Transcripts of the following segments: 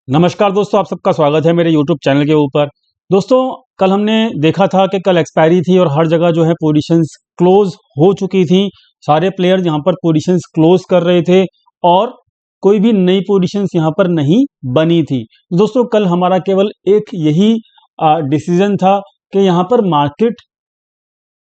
नमस्कार दोस्तों, आप सबका स्वागत है मेरे YouTube चैनल के ऊपर। दोस्तों, कल हमने देखा था कि कल एक्सपायरी थी और हर जगह जो है पोजीशंस क्लोज हो चुकी थी। सारे प्लेयर्स यहाँ पर पोजीशंस क्लोज कर रहे थे और कोई भी नई पोजीशंस यहाँ पर नहीं बनी थी। दोस्तों, कल हमारा केवल एक यही डिसीजन था कि यहाँ पर मार्केट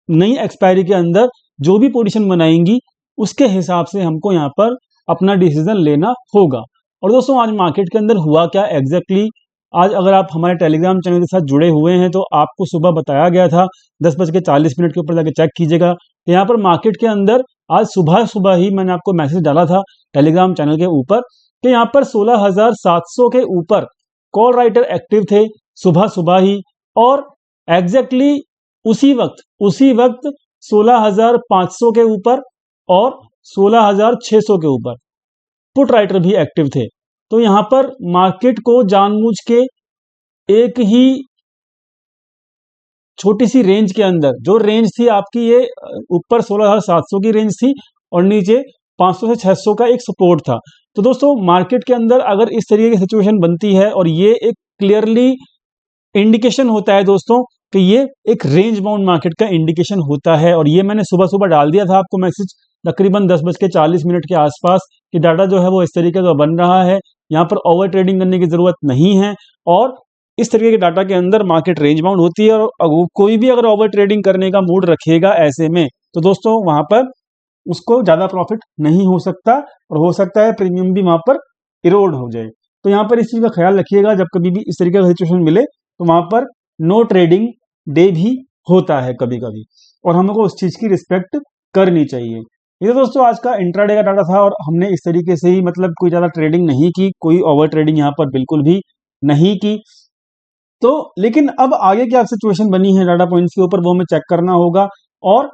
नई एक्सपायरी के अंदर जो भी पोजीशन बनाएंगी उसके हिसाब से हमको यहाँ पर अपना डिसीजन लेना होगा। और दोस्तों, आज मार्केट के अंदर हुआ क्या एग्जैक्टली आज अगर आप हमारे टेलीग्राम चैनल के साथ जुड़े हुए हैं तो आपको सुबह बताया गया था 10:40 के ऊपर जाके चेक कीजिएगा। तो यहाँ पर मार्केट के अंदर आज सुबह सुबह ही मैंने आपको मैसेज डाला था टेलीग्राम चैनल के ऊपर कि यहाँ पर 16,700 के ऊपर कॉल राइटर एक्टिव थे सुबह सुबह ही, और एग्जैक्टली उसी वक्त 16,500 के ऊपर और 16,600 के ऊपर पुट राइटर भी एक्टिव थे। तो यहां पर मार्केट को जानबूझ के एक ही छोटी सी रेंज के अंदर, जो रेंज थी आपकी ये ऊपर 16,700 की रेंज थी और नीचे 500 से 600 का एक सपोर्ट था। तो दोस्तों, मार्केट के अंदर अगर इस तरीके की सिचुएशन बनती है और ये एक क्लियरली इंडिकेशन होता है दोस्तों कि ये एक रेंज बाउंड मार्केट का इंडिकेशन होता है, और ये मैंने सुबह सुबह डाल दिया था आपको मैसेज तकरीबन 10:40 के आसपास कि डाटा जो है वो इस तरीके का बन रहा है। यहाँ पर ओवर ट्रेडिंग करने की जरूरत नहीं है और इस तरीके के डाटा के अंदर मार्केट रेंज बाउंड होती है, और कोई भी अगर ओवर ट्रेडिंग करने का मूड रखेगा ऐसे में तो दोस्तों वहां पर उसको ज्यादा प्रॉफिट नहीं हो सकता, और हो सकता है प्रीमियम भी वहां पर इरोड हो जाए। तो यहाँ पर इस चीज का ख्याल रखिएगा, जब कभी भी इस तरीके का सिचुएशन मिले तो वहां पर नो ट्रेडिंग डे भी होता है कभी कभी, और हमको उस चीज की रिस्पेक्ट करनी चाहिए। ये दोस्तों आज का इंट्राडे का डाटा था और हमने इस तरीके से ही मतलब कोई ज्यादा ट्रेडिंग नहीं की, कोई ओवर ट्रेडिंग यहाँ पर बिल्कुल भी नहीं की। तो लेकिन अब आगे क्या सिचुएशन बनी है डाटा पॉइंट्स के ऊपर वो हमें चेक करना होगा, और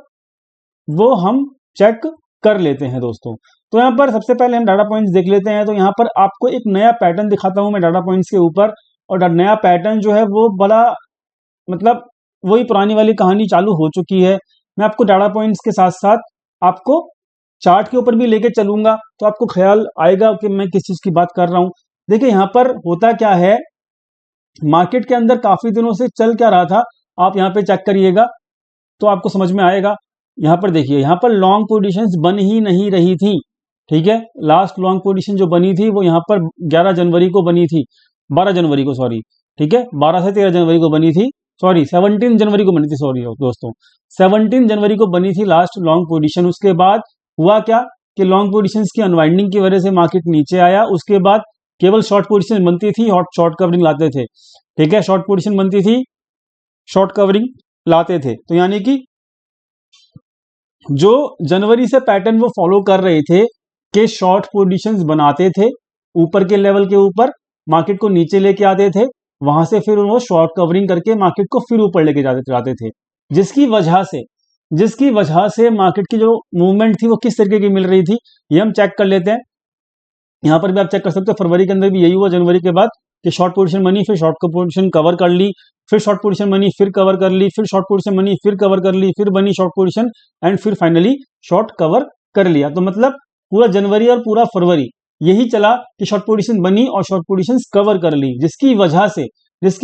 वो हम चेक कर लेते हैं दोस्तों। तो यहाँ पर सबसे पहले हम डाटा पॉइंट्स देख लेते हैं। तो यहाँ पर आपको एक नया पैटर्न दिखाता हूं मैं डाटा पॉइंट्स के ऊपर, और नया पैटर्न जो है वो बड़ा मतलब वही पुरानी वाली कहानी चालू हो चुकी है। मैं आपको डाटा पॉइंट्स के साथ साथ आपको चार्ट के ऊपर भी लेके चलूंगा तो आपको ख्याल आएगा कि मैं किस चीज की बात कर रहा हूं। देखिए यहाँ पर होता क्या है, मार्केट के अंदर काफी दिनों से चल क्या रहा था आप यहाँ पे चेक करिएगा तो आपको समझ में आएगा। यहाँ पर देखिए, यहाँ पर लॉन्ग पोजीशंस बन ही नहीं रही थी, ठीक है। लास्ट लॉन्ग पोजीशन जो बनी थी वो यहाँ पर 11 जनवरी को बनी थी, 12 जनवरी को सॉरी, ठीक है, 12 से 13 जनवरी को बनी थी, सॉरी 17 जनवरी को बनी थी, सॉरी दोस्तों 17 जनवरी को बनी थी लास्ट लॉन्ग पोजीशन। उसके बाद हुआ क्या कि लॉन्ग पोजीशंस की अनवाइंडिंग की वजह से मार्केट नीचे आया। उसके बाद केवल शॉर्ट पोजीशन बनती थी, शॉर्ट कवरिंग लाते थे, ठीक है, शॉर्ट पोजीशन बनती थी, शॉर्ट कवरिंग लाते थे। तो यानी कि जो जनवरी से पैटर्न वो फॉलो कर रहे थे कि शॉर्ट पोजीशंस बनाते थे ऊपर के लेवल के ऊपर, मार्केट को नीचे लेके आते थे, वहां से फिर वो शॉर्ट कवरिंग करके मार्केट को फिर ऊपर लेके जाते थे, जिसकी वजह से मार्केट की जो मूवमेंट थी वो किस तरीके की मिल रही थी ये हम चेक कर लेते हैं। यहां पर भी आप चेक कर सकते हो, फरवरी के अंदर भी यही हुआ, जनवरी के बाद कि शॉर्ट पोजीशन बनी, फिर शॉर्ट पोजीशन कवर कर ली, फिर शॉर्ट पोजीशन बनी, फिर कवर कर ली, फिर शॉर्ट पोजीशन बनी, फिर कवर कर ली, फिर बनी शॉर्ट पोजीशन एंड फिर फाइनली शॉर्ट कवर कर लिया। तो मतलब पूरा जनवरी और पूरा फरवरी यही चला कि शॉर्ट पोजीशन बनी और शॉर्ट पोजीशन कवर कर ली, जिसकी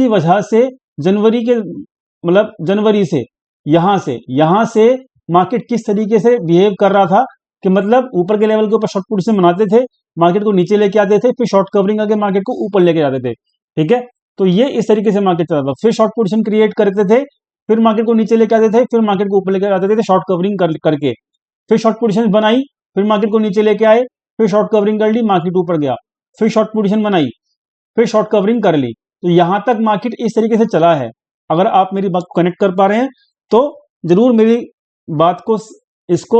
वजह से जनवरी के मतलब जनवरी से यहां से मार्केट किस तरीके से बिहेव कर रहा था कि मतलब ऊपर के लेवल के ऊपर शॉर्ट पोजीशन बनाते थे, मार्केट को नीचे लेके आते थे, फिर शॉर्ट कवरिंग करके मार्केट को ऊपर लेके जाते थे, ठीक है। तो ये इस तरीके से मार्केट चलता था, फिर शॉर्ट पोजीशन क्रिएट करते थे, फिर मार्केट को नीचे लेके आते थे, फिर मार्केट को ऊपर लेके आते थे शॉर्ट कवरिंग करके, फिर शॉर्ट पोजीशन बनाई, फिर मार्केट को नीचे लेके आए, फिर शॉर्ट कवरिंग कर ली, मार्केट ऊपर गया, फिर शॉर्ट पोजीशन बनाई, फिर शॉर्ट कवरिंग कर ली। तो यहां तक मार्केट इस तरीके से चला है। अगर आप मेरी बात को कनेक्ट कर पा रहे हैं तो जरूर मेरी बात को इसको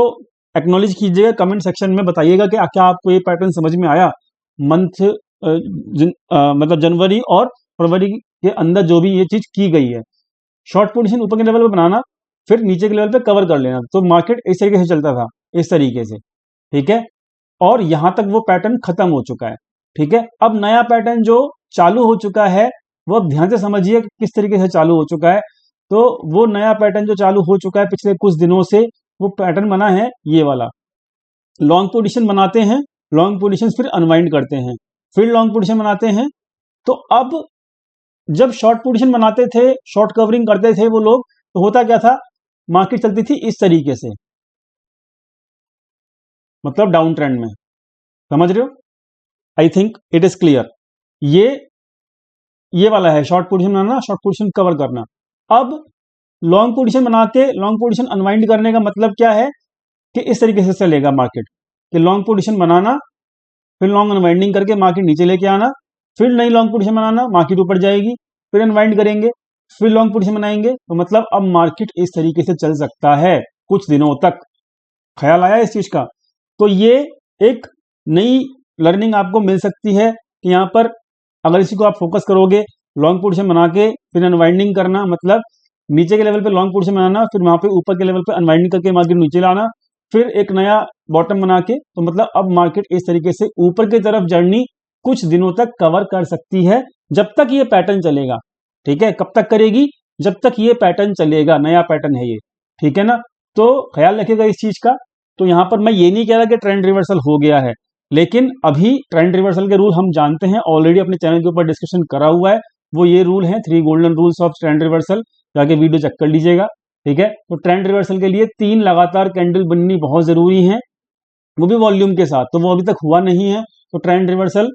एक्नॉलेज कीजिएगा, कमेंट सेक्शन में बताइएगा कि क्या आपको ये पैटर्न समझ में आया। मंथ मतलब जनवरी और फरवरी के अंदर जो भी ये चीज की गई है, शॉर्ट पोजीशन ऊपर के लेवल पे बनाना, फिर नीचे के लेवल पे कवर कर लेना, तो मार्केट इस तरीके से चलता था, इस तरीके से, ठीक है। और यहां तक वो पैटर्न खत्म हो चुका है, ठीक है। अब नया पैटर्न जो चालू हो चुका है वो अब ध्यान से समझिए कि किस तरीके से चालू हो चुका है। तो वो नया पैटर्न जो चालू हो चुका है पिछले कुछ दिनों से, वो पैटर्न बना है ये वाला, लॉन्ग पोजीशन बनाते हैं, लॉन्ग पोजीशन फिर अनवाइंड करते हैं, फिर लॉन्ग पोजीशन बनाते हैं, तो अब जब शॉर्ट पोजीशन बनाते थे, शॉर्ट कवरिंग करते थे वो लोग, तो होता क्या था, मार्केट चलती थी इस तरीके से, मतलब डाउन ट्रेंड में। समझ रहे हो? I think it is clear. ये वाला है शॉर्ट पोजीशन बनाना, शॉर्ट पोजीशन कवर करना। अब लॉन्ग पोजीशन बना के लॉन्ग पोजीशन अनवाइंड करने का मतलब क्या है कि इस तरीके से चलेगा मार्केट, कि लॉन्ग पोजीशन बनाना, फिर लॉन्ग अनवाइंडिंग करके मार्केट नीचे लेके आना, फिर नई लॉन्ग पोजीशन बनाना, मार्केट ऊपर जाएगी, फिर अनवाइंड करेंगे, फिर लॉन्ग पोजीशन बनाएंगे। तो मतलब अब मार्केट इस तरीके से चल सकता है कुछ दिनों तक। ख्याल आया इस चीज का? तो ये एक नई लर्निंग आपको मिल सकती है कि यहाँ पर अगर इसी को आप फोकस करोगे, लॉन्ग पोजीशन बना के फिर अनवाइंडिंग करना, मतलब नीचे के लेवल पे लॉन्ग पोजीशन बनाना, फिर वहां पे ऊपर के लेवल पे अनवाइंडिंग करके मार्केट नीचे लाना, फिर एक नया बॉटम बना के, तो मतलब अब मार्केट इस तरीके से ऊपर की तरफ जर्नी कुछ दिनों तक कवर कर सकती है, जब तक ये पैटर्न चलेगा। ठीक है? कब तक करेगी? जब तक ये पैटर्न चलेगा, नया पैटर्न है ये। ठीक है ना? तो ख्याल रखिएगा इस चीज का। तो यहां पर मैं ये नहीं कह रहा कि ट्रेंड रिवर्सल हो गया है, लेकिन अभी ट्रेंड रिवर्सल के रूल हम जानते हैं, ऑलरेडी अपने चैनल के ऊपर डिस्कशन करा हुआ है। वो ये रूल है 3 golden rules of trend reversal, जाके वीडियो चेक कर लीजिएगा। ठीक है? तो ट्रेंड रिवर्सल के लिए 3 लगातार कैंडल बननी बहुत जरूरी है, वो भी वॉल्यूम के साथ। तो वो अभी तक हुआ नहीं है, तो ट्रेंड रिवर्सल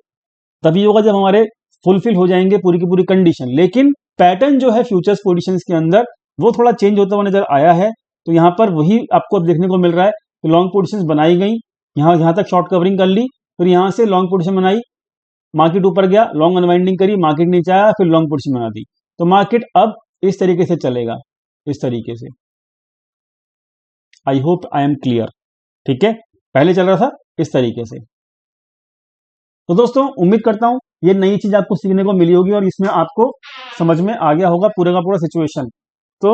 तभी होगा जब हमारे फुलफिल हो जाएंगे पूरी की पूरी कंडीशन। लेकिन पैटर्न जो है फ्यूचर्स पोजीशंस के अंदर वो थोड़ा चेंज होता हुआ नजर आया है। तो यहां पर वही आपको अब देखने को मिल रहा है कि लॉन्ग पोजीशंस बनाई गई, यहां तक शॉर्ट कवरिंग कर ली, फिर यहां से लॉन्ग पोजीशन बनाई, मार्केट ऊपर गया, लॉन्ग अनवाइंडिंग करी, मार्केट नीचे आया, फिर लॉन्ग पोजीशन बना दी। तो मार्केट अब इस तरीके से चलेगा, इस तरीके से। I hope I am clear. ठीक है? पहले चल रहा था इस तरीके से। तो दोस्तों उम्मीद करता हूं ये नई चीज आपको सीखने को मिली होगी और इसमें आपको समझ में आ गया होगा पूरे का पूरा सिचुएशन। तो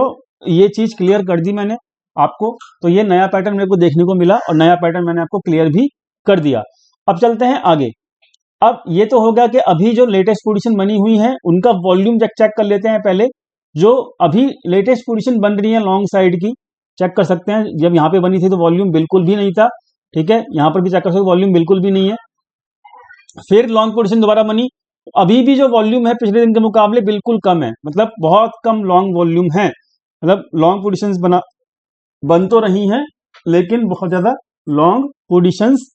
ये चीज क्लियर कर दी मैंने आपको। तो ये नया पैटर्न मेरे को देखने को मिला और नया पैटर्न मैंने आपको क्लियर भी कर दिया। अब चलते हैं आगे। अब ये तो हो गया कि अभी जो लेटेस्ट पोजीशन बनी हुई है उनका वॉल्यूम चेक कर लेते हैं पहले। जो अभी लेटेस्ट पोजीशन बन रही है लॉन्ग साइड की, चेक कर सकते हैं। जब यहाँ पे बनी थी तो वॉल्यूम बिल्कुल भी नहीं था। ठीक है? यहाँ पर भी चेक कर सकते, वॉल्यूम बिल्कुल भी नहीं है। फिर लॉन्ग पोजीशन दोबारा बनी, अभी भी जो वॉल्यूम है पिछले दिन के मुकाबले बिल्कुल कम है, मतलब बहुत कम लॉन्ग वॉल्यूम है। मतलब लॉन्ग पोजीशंस बन तो रही हैं, लेकिन बहुत ज्यादा लॉन्ग पोजीशंस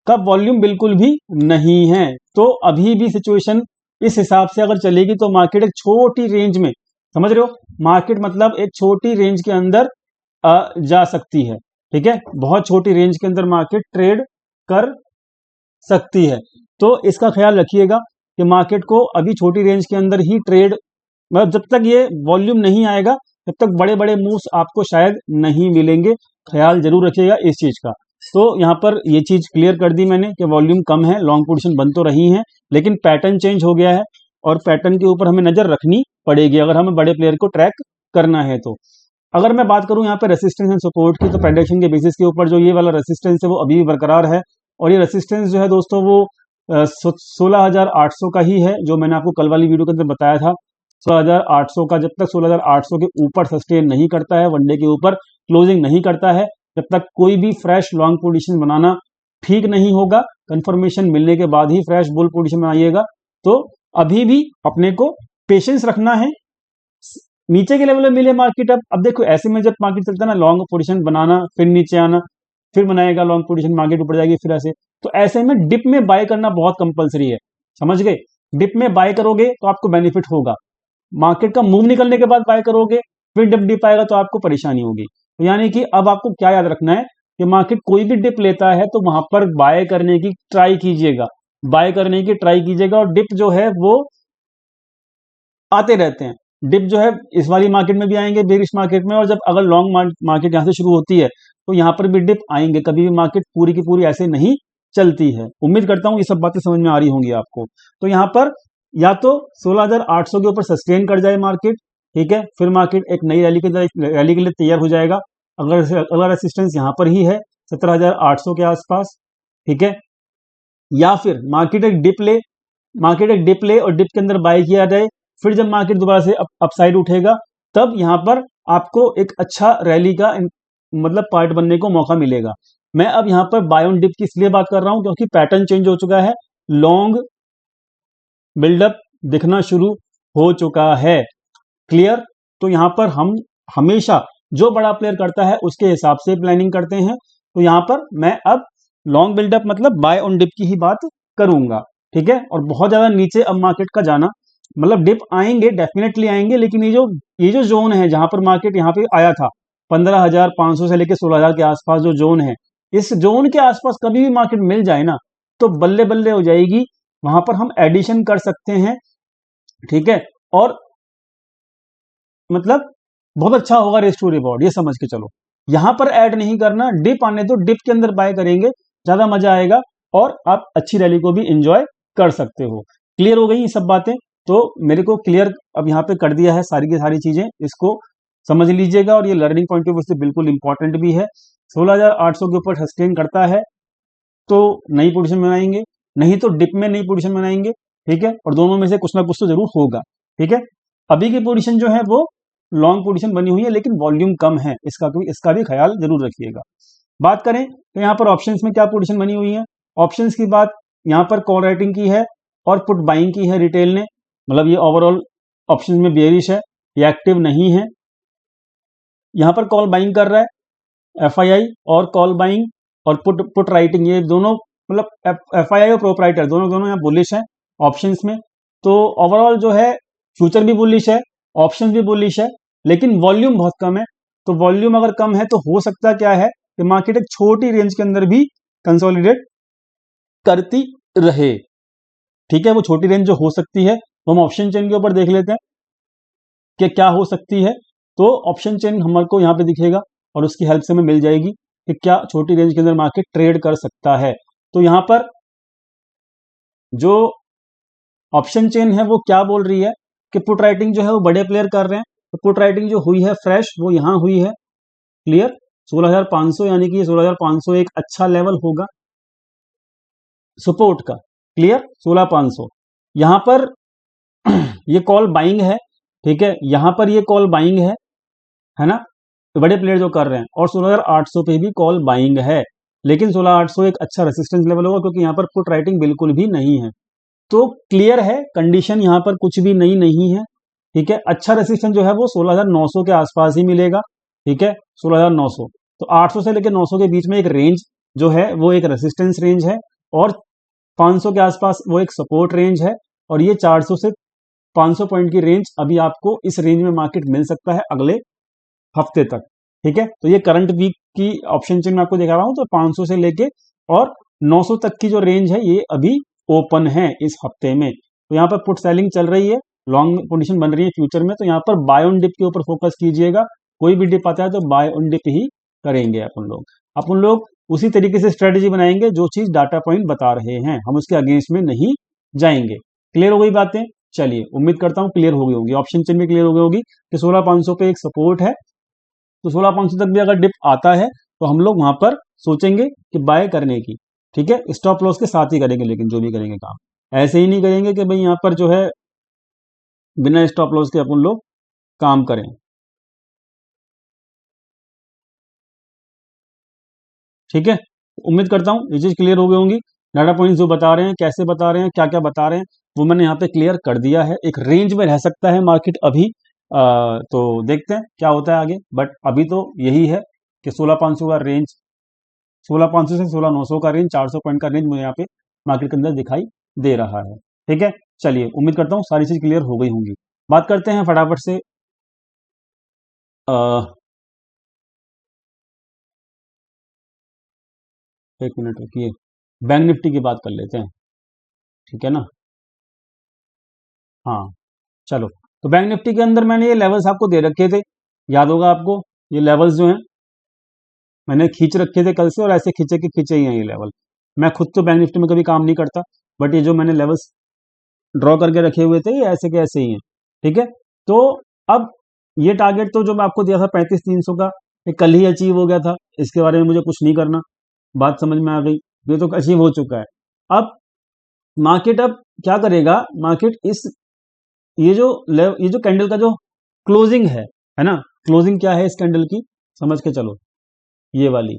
का वॉल्यूम बिल्कुल भी नहीं है। तो अभी भी सिचुएशन इस हिसाब से अगर चलेगी तो मार्केट एक छोटी रेंज में, समझ रहे हो, मार्केट मतलब एक छोटी रेंज के अंदर जा सकती है। ठीक है? बहुत छोटी रेंज के अंदर मार्केट ट्रेड कर सकती है। तो इसका ख्याल रखिएगा कि मार्केट को अभी छोटी रेंज के अंदर ही ट्रेड, मतलब जब तक ये वॉल्यूम नहीं आएगा तब तक बड़े बड़े मूव्स आपको शायद नहीं मिलेंगे। ख्याल जरूर रखिएगा इस चीज का। तो यहाँ पर ये चीज क्लियर कर दी मैंने कि वॉल्यूम कम है, लॉन्ग पोजीशन बन तो रही है, लेकिन पैटर्न चेंज हो गया है और पैटर्न के ऊपर हमें नजर रखनी पड़ेगी अगर हमें बड़े प्लेयर को ट्रैक करना है। तो अगर मैं बात करूं यहाँ पे रेसिस्टेंस एंड सपोर्ट की, तो प्रेडिक्शन के बेसिस के ऊपर जो ये वाला रेसिस्टेंस है वो अभी भी बरकरार है। और ये रेसिस्टेंस जो है दोस्तों वो 16,800 का ही है, जो मैंने आपको कल वाली वीडियो के अंदर बताया था। 16,800 का जब तक 16,800 के ऊपर सस्टेन नहीं करता है, वनडे के ऊपर क्लोजिंग नहीं करता है, जब तक कोई भी फ्रेश लॉन्ग पोजीशन बनाना ठीक नहीं होगा। कंफर्मेशन मिलने के बाद ही फ्रेश बुल पोजीशन बनाइएगा। तो अभी भी अपने को पेशेंस रखना है। नीचे के लेवल में मिले मार्केट, अब देखो ऐसे में जब मार्केट चलता है ना, लॉन्ग पोजीशन बनाना, फिर नीचे आना, फिर बनाएगा लॉन्ग पोजीशन, मार्केट ऊपर जाएगी, फिर ऐसे। तो ऐसे में डिप में बाय करना बहुत कंपलसरी है, समझ गए? डिप में बाय करोगे तो आपको बेनिफिट होगा, मार्केट का मूव निकलने के बाद बाय करोगे, फिर जब डिप आएगा तो आपको परेशानी होगी। तो यानी कि अब आपको क्या याद रखना है कि मार्केट कोई भी डिप लेता है तो वहां पर बाय करने की ट्राई कीजिएगा, बाय करने की ट्राई कीजिएगा। और डिप जो है वो आते रहते हैं, डिप जो है इस वाली मार्केट में भी आएंगे, बेरिश मार्केट में, और जब अगर लॉन्ग मार्केट यहां से शुरू होती है तो यहां पर भी डिप आएंगे। कभी भी मार्केट पूरी की पूरी ऐसे नहीं चलती है। उम्मीद करता हूं ये सब बातें समझ में आ रही होंगी आपको। तो यहां पर या तो 16,800 के ऊपर सस्टेन कर जाए मार्केट, ठीक है, फिर मार्केट एक नई रैली के लिए तैयार हो जाएगा। अगर रेसिस्टेंस यहां पर ही है 17,800 के आसपास, ठीक है, या फिर मार्केट एक डिप ले और डिप के अंदर बाय किया जाए, फिर जब मार्केट दोबारा से अपसाइड उठेगा तब यहां पर आपको एक अच्छा रैली का मतलब पार्ट बनने को मौका मिलेगा। मैं अब यहां पर बाय ऑन डिप की इसलिए बात कर रहा हूं क्योंकि पैटर्न चेंज हो चुका है। लॉन्ग बिल्डअप दिखना शुरू हो चुका है। क्लियर। तो यहां पर हम हमेशा जो बड़ा प्लेयर करता है उसके हिसाब से प्लानिंग करते हैं। तो यहां पर मैं अब लॉन्ग बिल्डअप मतलब बाय ऑन डिप की ही बात करूंगा। ठीक है। और बहुत ज्यादा नीचे अब मार्केट का जाना, मतलब डिप आएंगे, डेफिनेटली आएंगे, लेकिन ये जो जोन है जहां पर मार्केट यहाँ पे आया था 15,500 से लेकर 16,000 के आसपास जो जोन है, इस जोन के आसपास कभी भी मार्केट मिल जाए ना तो बल्ले बल्ले हो जाएगी। वहां पर हम एडिशन कर सकते हैं। ठीक है। और मतलब बहुत अच्छा होगा रेस टू रिवॉर्ड, ये समझ के चलो। यहां पर ऐड नहीं करना, डिप आने दो, डिप के अंदर बाय करेंगे, ज्यादा मजा आएगा और आप अच्छी रैली को भी एंजॉय कर सकते हो। क्लियर हो गई ये सब बातें। तो मेरे को क्लियर अब यहाँ पे कर दिया है सारी की सारी चीजें, इसको समझ लीजिएगा और ये लर्निंग पॉइंट ऑफ व्यू से बिल्कुल इंपॉर्टेंट भी है। 16,800 के ऊपर सस्टेन करता है तो नई पोजीशन बनाएंगे, नहीं तो डिप में नई पोजीशन बनाएंगे। ठीक है। और दोनों में से कुछ ना कुछ तो जरूर होगा। ठीक है। अभी की पोजीशन जो है वो लॉन्ग पोजीशन बनी हुई है, लेकिन वॉल्यूम कम है, इसका भी ख्याल जरूर रखिएगा। बात करें तो यहाँ पर ऑप्शंस में क्या पोजीशन बनी हुई है। ऑप्शंस की बात यहाँ पर कॉल राइटिंग की है और पुट बाइंग की है रिटेल ने, मतलब ये ओवरऑल ऑप्शंस में बेयरिश है, ये एक्टिव नहीं है। यहाँ पर कॉल बाइंग कर रहा है एफआईआई, और कॉल बाइंग और पुट राइटिंग ये दोनों, मतलब एफआईआई और प्रोपराइटर दोनों दोनों यहाँ बुलिश है ऑप्शंस में। तो ओवरऑल जो है फ्यूचर भी बुलिश है, ऑप्शन भी बुलिश है, लेकिन वॉल्यूम बहुत कम है। तो वॉल्यूम अगर कम है तो हो सकता क्या है कि मार्केट एक छोटी रेंज के अंदर भी कंसोलिडेट करती रहे। ठीक है। वो छोटी रेंज जो हो सकती है वो हम ऑप्शन चेन के ऊपर देख लेते हैं कि क्या हो सकती है। तो ऑप्शन चेन हमारे को यहाँ पे दिखेगा और उसकी हेल्प से हमें मिल जाएगी कि क्या छोटी रेंज के अंदर मार्केट ट्रेड कर सकता है। तो यहां पर जो ऑप्शन चेन है वो क्या बोल रही है कि पुट राइटिंग जो है वो बड़े प्लेयर कर रहे हैं। तो पुट राइटिंग जो हुई है फ्रेश वो यहां हुई है। क्लियर। 16,500 यानी कि 16,500 एक अच्छा लेवल होगा सपोर्ट का। क्लियर। 16,500 यहां पर ये कॉल बाइंग है। ठीक है। यहां पर ये कॉल बाइंग है ना, तो बड़े प्लेयर जो कर रहे हैं, और 16,800 पे भी कॉल बाइंग है, लेकिन 16,800 एक अच्छा रेसिस्टेंस लेवल होगा क्योंकि यहां पर पुट राइटिंग बिल्कुल भी नहीं है। तो क्लियर है, कंडीशन यहां पर कुछ भी नई नहीं है। ठीक है। अच्छा रेसिस्टेंस जो है वो 16,900 के आसपास ही मिलेगा। ठीक है। 16,900, तो 800 से लेकर 900 के बीच में एक रेंज जो है वो एक रेसिस्टेंस रेंज है, और 500 के आसपास वो एक सपोर्ट रेंज है, और ये 400 से 500 पॉइंट की रेंज अभी आपको इस रेंज में मार्केट मिल सकता है अगले हफ्ते तक। ठीक है। तो ये करंट वीक की ऑप्शन चेन मैं आपको दिखा रहा हूं, तो 500 से लेके और 900 तक की जो रेंज है ये अभी ओपन है इस हफ्ते में। तो यहाँ पर पुट सेलिंग चल रही है, लॉन्ग पोजीशन बन रही है फ्यूचर में। तो यहाँ पर बाय ऑन डिप के ऊपर फोकस कीजिएगा। कोई भी डिप आता है तो बाय ऑन डिप ही करेंगे अपन लोग उसी तरीके से स्ट्रेटेजी बनाएंगे जो चीज डाटा पॉइंट बता रहे हैं, हम उसके अगेंस्ट में नहीं जाएंगे। क्लियर हो गई बातें। चलिए, उम्मीद करता हूं क्लियर हो गई होगी, ऑप्शन चेन भी क्लियर हो गई होगी कि 16,500 पे एक सपोर्ट है। तो 16,500 तक भी अगर डिप आता है तो हम लोग वहां पर सोचेंगे कि बाय करने की। ठीक है। स्टॉप लॉस के साथ ही करेंगे, लेकिन जो भी करेंगे काम ऐसे ही नहीं करेंगे कि भाई यहां पर जो है बिना स्टॉप लॉस के अपन लोग काम करें। ठीक है। उम्मीद करता हूं ये चीज क्लियर हो गई होंगी। डाटा पॉइंट्स जो बता रहे हैं, कैसे बता रहे हैं, क्या क्या बता रहे हैं, वो मैंने यहाँ पे क्लियर कर दिया है। एक रेंज में रह सकता है मार्केट अभी, तो देखते हैं क्या होता है आगे, बट अभी तो यही है कि 16,500 का रेंज, 16,500 से 16,900 का रेंज, 400 पॉइंट का रेंज मुझे यहाँ पे मार्केट के अंदर दिखाई दे रहा है। ठीक है। चलिए, उम्मीद करता हूँ सारी चीज क्लियर हो गई होंगी। बात करते हैं फटाफट से एक मिनट रुकिए, बैंक निफ्टी की बात कर लेते हैं। ठीक है ना। हाँ, चलो। तो बैंक निफ्टी के अंदर मैंने ये लेवल्स आपको दे रखे थे, याद होगा आपको। ये लेवल्स जो हैं मैंने खींच रखे थे कल से, और ऐसे खींचे के खींचे ही हैं ये लेवल। मैं खुद तो बैंक निफ्टी में कभी काम नहीं करता, बट ये जो मैंने लेवल्स ड्रॉ करके रखे हुए थे ये ऐसे के ऐसे ही हैं। ठीक है। तो अब ये टारगेट तो जो मैं आपको दिया था 35,300 का, ये कल ही अचीव हो गया था, इसके बारे में मुझे कुछ नहीं करना, बात समझ में आ गई। ये तो अचीव हो चुका है। अब मार्केट अब क्या करेगा, मार्केट इस ये जो कैंडल का जो क्लोजिंग है ना, क्लोजिंग क्या है इस कैंडल की, समझ के चलो। ये वाली,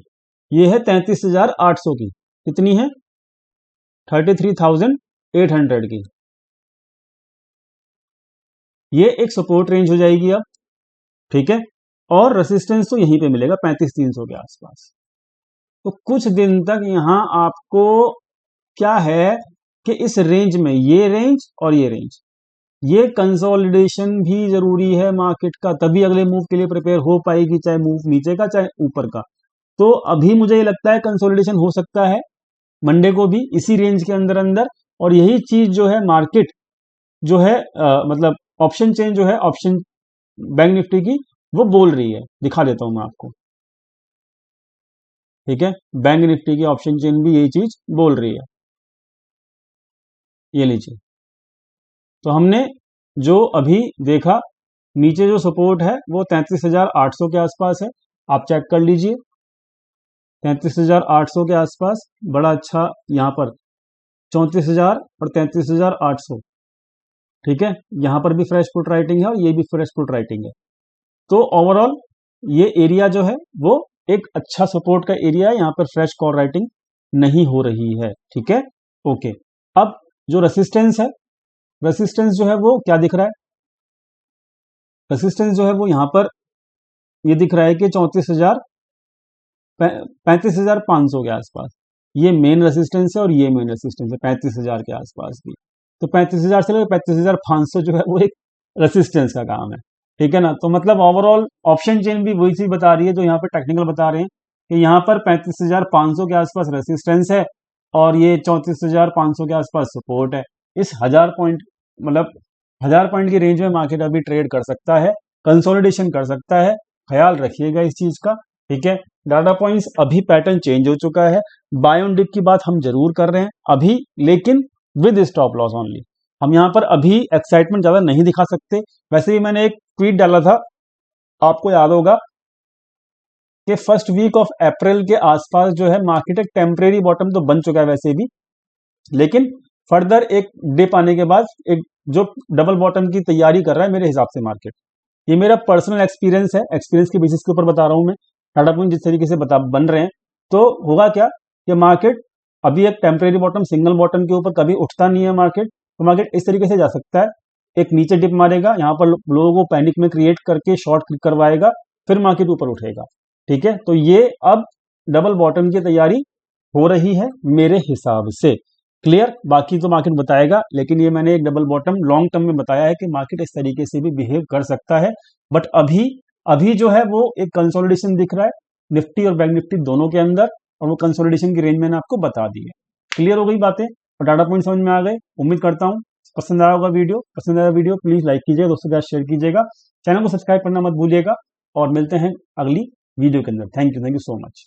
ये है 33,800 की, कितनी है, 33,800 की। ये एक सपोर्ट रेंज हो जाएगी अब, ठीक है। और रेसिस्टेंस तो यहीं पे मिलेगा 35,300 के आसपास। तो कुछ दिन तक यहां आपको क्या है कि इस रेंज में, ये रेंज और ये रेंज, ये कंसोलिडेशन भी जरूरी है मार्केट का, तभी अगले मूव के लिए प्रिपेयर हो पाएगी, चाहे मूव नीचे का चाहे ऊपर का। तो अभी मुझे लगता है कंसोलिडेशन हो सकता है मंडे को भी इसी रेंज के अंदर अंदर, और यही चीज जो है मार्केट जो है मतलब ऑप्शन चेन जो है, ऑप्शन बैंक निफ्टी की, वो बोल रही है। दिखा देता हूं मैं आपको, ठीक है। बैंक निफ्टी की ऑप्शन चेन भी यही चीज बोल रही है। ये लीजिए, तो हमने जो अभी देखा नीचे जो सपोर्ट है वो 33,800 के आसपास है, आप चेक कर लीजिए। 33,800 के आसपास बड़ा अच्छा यहाँ पर 34,000 और 33,800, ठीक है। यहां पर भी फ्रेश पुट राइटिंग है और ये भी फ्रेश पुट राइटिंग है। तो ओवरऑल ये एरिया जो है वो एक अच्छा सपोर्ट का एरिया है, यहां पर फ्रेश कॉल राइटिंग नहीं हो रही है, ठीक है। ओके, अब जो रेसिस्टेंस है, रेसिस्टेंस जो है वो क्या दिख रहा है, रेसिस्टेंस जो है वो यहां पर ये दिख रहा है कि 35,500 के आसपास ये मेन रेसिस्टेंस है, और ये मेन रेसिस्टेंस है 35,000 के आसपास भी। तो 35,000 से लेकर 35,500 जो है वो एक रेसिस्टेंस का काम है, ठीक है ना। तो मतलब ओवरऑल ऑप्शन चेन भी वही चीज बता रही है जो यहाँ पे टेक्निकल बता रहे हैं कि यहाँ पर 35,500 के आसपास रेसिस्टेंस है और ये 34,500 के आसपास सपोर्ट है। इस 1000 पॉइंट, मतलब 1000 पॉइंट की रेंज में मार्केट अभी ट्रेड कर सकता है, कंसोलिडेशन कर सकता है, ख्याल रखिएगा इस चीज का, ठीक है। डाटा पॉइंट्स अभी पैटर्न चेंज हो चुका है, बाय ऑन डिप की बात हम जरूर कर रहे हैं अभी, लेकिन विद स्टॉप लॉस ओनली। हम यहां पर अभी एक्साइटमेंट ज्यादा नहीं दिखा सकते। वैसे ही मैंने एक ट्वीट डाला था, आपको याद होगा कि फर्स्ट वीक ऑफ अप्रैल के आसपास जो है मार्केट एक टेम्परेरी बॉटम तो बन चुका है वैसे भी, लेकिन फर्दर एक डिप आने के बाद एक जो डबल बॉटम की तैयारी कर रहा है मेरे हिसाब से मार्केट। ये मेरा पर्सनल एक्सपीरियंस है, एक्सपीरियंस के बेसिस के ऊपर बता रहा हूं मैं। टाटा पॉइंट जिस तरीके से बन रहे हैं, तो होगा क्या कि मार्केट अभी एक टेम्परेरी बॉटम, सिंगल बॉटम के ऊपर कभी उठता नहीं है मार्केट, तो मार्केट इस तरीके से जा सकता है, एक नीचे डिप मारेगा, यहां पर लोगों को पैनिक में क्रिएट करके शॉर्ट क्लिक करवाएगा, फिर मार्केट ऊपर उठेगा, ठीक है। तो ये अब डबल बॉटम की तैयारी हो रही है मेरे हिसाब से, क्लियर। बाकी तो मार्केट बताएगा, लेकिन ये मैंने एक डबल बॉटम लॉन्ग टर्म में बताया है कि मार्केट इस तरीके से भी बिहेव कर सकता है। बट अभी अभी जो है वो एक कंसोलिडेशन दिख रहा है निफ्टी और बैंक निफ्टी दोनों के अंदर, और वो कंसोलिडेशन की रेंज मैंने आपको बता दी है। क्लियर हो गई बातें और डाटा पॉइंट समझ में आ गए, उम्मीद करता हूं पसंद आया होगा वीडियो। पसंद आया वीडियो प्लीज लाइक कीजिएगा, दोस्तों के साथ शेयर कीजिएगा, चैनल को सब्सक्राइब करना मत भूलिएगा, और मिलते हैं अगली वीडियो के अंदर। Thank you so much.